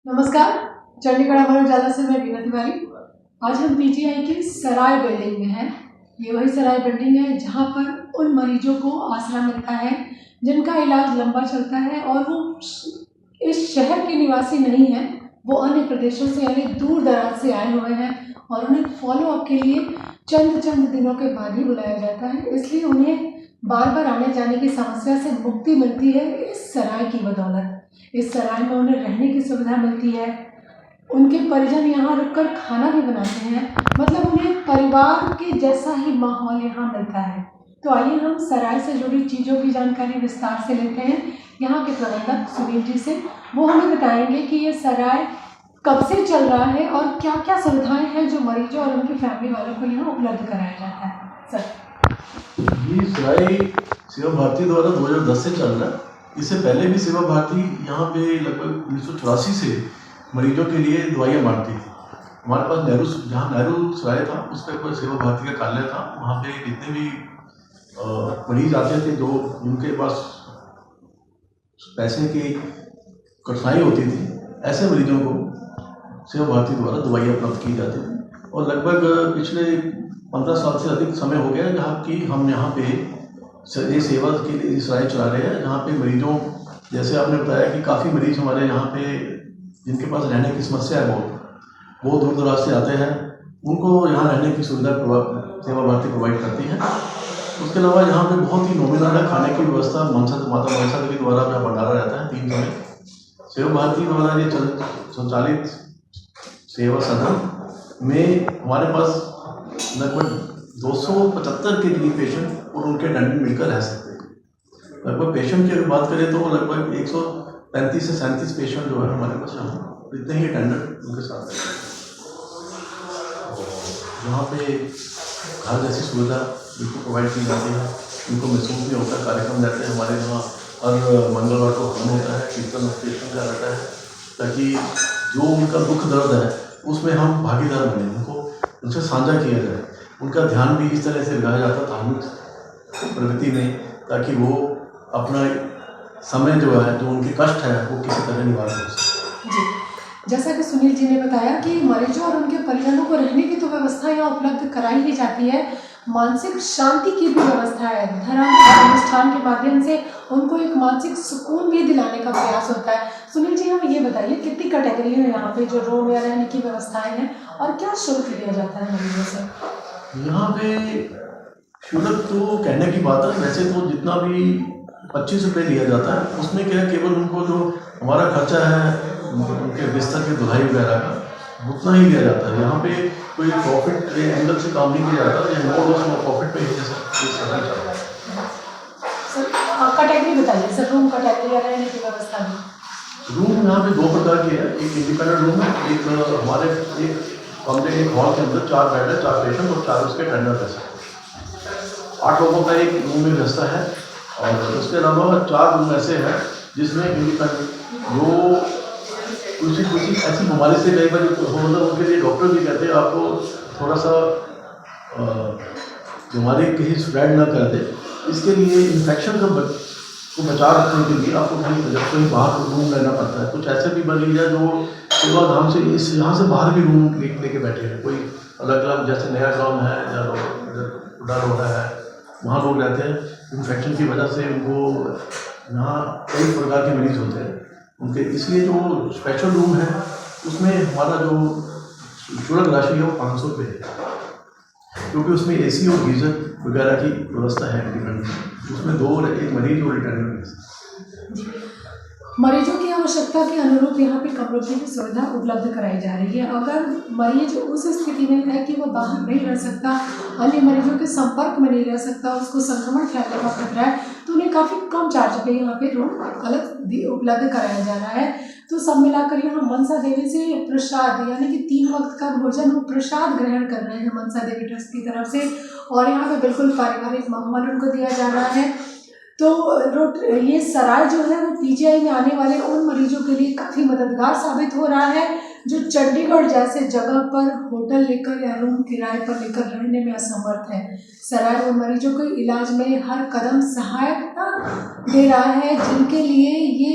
नमस्कार, चंडीगढ़ अमर उजाला से मैं बीना तिवारी। आज हम पीजीआई की सराय बिल्डिंग में हैं। ये वही सराय बिल्डिंग है जहाँ पर उन मरीजों को आसरा मिलता है जिनका इलाज लंबा चलता है और वो इस शहर के निवासी नहीं हैं, वो अन्य प्रदेशों से यानी दूर दराज से आए हुए हैं और उन्हें फॉलोअप के लिए चंद दिनों के बाद ही बुलाया जाता है। इसलिए उन्हें बार बार आने जाने की समस्या से मुक्ति मिलती है इस सराय की बदौलत। इस सराय में उन्हें रहने की सुविधा मिलती है, उनके परिजन यहाँ रुककर खाना भी बनाते हैं, मतलब उन्हें परिवार के जैसा ही माहौल यहाँ मिलता है। तो आइए हम सराय से जुड़ी चीज़ों की जानकारी विस्तार से लेते हैं यहाँ के प्रबंधक सुनील जी से। वो हमें बताएंगे कि ये सराय कब से चल रहा है और क्या क्या सुविधाएं हैं जो मरीजों और उनकी फैमिली वालों को यहाँ उपलब्ध कराया जाता है। सर, ये सराय सेवा भारती द्वारा 2010 से चल रहा है। इससे पहले भी सेवा भारती यहाँ पे लगभग 1984 से मरीजों के लिए दवाइयाँ बांटती थी। हमारे पास नेहरू सराय था, उस पर कोई सेवा भारती का कार्यालय था। वहाँ पे जितने भी मरीज आते थे जो जिनके पास पैसे की कठिनाई होती थी, ऐसे मरीजों को सेवा भारती द्वारा दवाइयाँ उपलब्ध की जाती थी। और लगभग पिछले 15 साल से अधिक समय हो गया जहाँ की हम यहाँ पे ये सेवा के लिए सराय चला रहे हैं। यहाँ पे मरीजों, जैसे आपने बताया कि काफ़ी मरीज हमारे यहाँ पे जिनके पास रहने की समस्या है, वो दूर दराज से आते हैं, उनको यहाँ रहने की सुविधा सेवा भारती प्रोवाइड करती है। उसके अलावा यहाँ पे बहुत ही नॉमिनल है खाने की व्यवस्था। माता मनसा देवी द्वारा यहाँ भंडारा रहता है 3 समय। सेवा भारती द्वारा ये संचालित सेवा सदन में हमारे पास लगभग 275 के करीब पेशेंट और उनके अटेंडेंट मिलकर रह सकते हैं। लगभग पेशेंट की अगर बात करें तो लगभग 135 से 37 पेशेंट जो है हमारे पास यहाँ इतने ही अटेंडेंट उनके साथ हैं। यहाँ पे घर जैसी सुविधा बिल्कुल प्रोवाइड की जाती है, उनको महसूस नहीं होता। कार्यक्रम रहते हैं हमारे यहाँ, हर मंगलवार को हवन होता है, कीर्तन का रहता है, ताकि जो उनका दुख दर्द है उसमें हम भागीदार बने, उनको उनसे साझा किया जाए। उनका ध्यान भी इस तरह से लगाया जाता धार्मिक प्रगति में, ताकि वो अपना समय जो है, जो उनके कष्ट है, वो किसी तरह निवारण हो सके। जी, जैसा कि सुनील जी ने बताया कि मरीजों और उनके परिजनों को रहने की तो व्यवस्था यहाँ उपलब्ध कराई ही जाती है, मानसिक शांति की भी व्यवस्था है। धर्म अनुष्ठान के माध्यम से उनको एक मानसिक सुकून भी दिलाने का प्रयास होता है। सुनील जी, हमें ये बताइए कितनी कैटेगरी है यहाँ पे जो रूम या रहने की व्यवस्थाएं हैं और क्या शुल्क दिया जाता है मरीजों से? यहाँ पे शुल्क तो कहने की बात है, वैसे तो जितना भी 25 रुपये लिया जाता है, उसमें क्या है, केवल उनको जो हमारा खर्चा है उनके बिस्तर की धुलाई वगैरह का उतना ही लिया जाता है। यहाँ पे कोई प्रॉफिट एंगल से काम नहीं किया जाता, या नो लॉस नो प्रॉफिट पे ही चलता है। सर, कैटेगरी बताइए सर, रूम कैटेगरी या रहने की व्यवस्था भी। रूम यहाँ पे 2 प्रकार के हैं। एक इंडिपेंडेंट रूम है, एक हमारे एक कमरे एक हॉल के अंदर 4 बेड है, 4 पेशेंट और 4 उसके अटेंडेंट है। 8 लोगों का एक रूम में व्यवस्था है। और उसके अलावा 4 रूम ऐसे हैं जिसमें इंडिपेंडेंट जो कुछ ऐसी बीमारी से कई बार मतलब उनके लिए डॉक्टर भी कहते हैं आपको थोड़ा सा बीमारी कहीं स्प्रेड ना कर दे, इसके लिए इन्फेक्शन को बचाव रखने के लिए आपको कहीं बाहर रूम लेना पड़ता है। कुछ ऐसे भी मरीज है जो सेवा धाम से यहाँ से बाहर भी रूम लेके बैठे हैं। कोई अलग अलग जैसे नया गाँव है या उधर रोड है, वहाँ लोग रहते हैं। इन्फेक्शन की वजह से उनको यहाँ कई प्रकार के मरीज होते हैं उनके, इसलिए जो स्पेशल रूम है उसमें हमारा जो शुल्क राशि है वो 500 रुपये है, क्योंकि उसमें एसी और गीजर वगैरह की व्यवस्था है डिपेंडेंट। उसमें 2 और 1 मरीज और अटेंडेंट। मरीजों की आवश्यकता के अनुरूप यहाँ पे कमरों की भी सुविधा उपलब्ध कराई जा रही है। अगर मरीज उस स्थिति में है कि वो बाहर नहीं रह सकता, अन्य मरीजों के संपर्क में नहीं रह सकता, उसको संक्रमण फैलने का खतरा है, तो उन्हें काफ़ी कम चार्ज पे यहाँ पे रूम अलग उपलब्ध कराया जा रहा है। तो सब मिलाकर यहाँ मनसा देवी से प्रसाद यानी कि 3 वक्त का भोजन वो प्रसाद ग्रहण कर रहे हैं मनसा देवी ट्रस्ट की तरफ से, और यहाँ पे बिल्कुल पारिवारिक माहौल उनको दिया जा रहा है। तो ये सराय जो है वो पीजीआई में आने वाले उन मरीजों के लिए काफ़ी मददगार साबित हो रहा है जो चंडीगढ़ जैसे जगह पर होटल लेकर या रूम किराए पर लेकर रहने में असमर्थ है। सराय उन मरीजों को इलाज में हर कदम सहायता दे रहा है जिनके लिए ये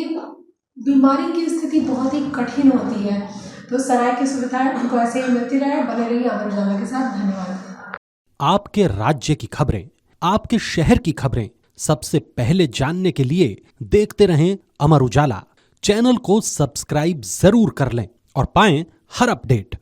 बीमारी की स्थिति बहुत ही कठिन होती है। तो सराय की सुविधाएं उनको ऐसे ही मिलती रहे। बने रहिए अमर उजाला के साथ। धन्यवाद। आपके राज्य की खबरें, आपके शहर की खबरें सबसे पहले जानने के लिए देखते रहें अमर उजाला। चैनल को सब्सक्राइब जरूर कर लें और पाएं हर अपडेट।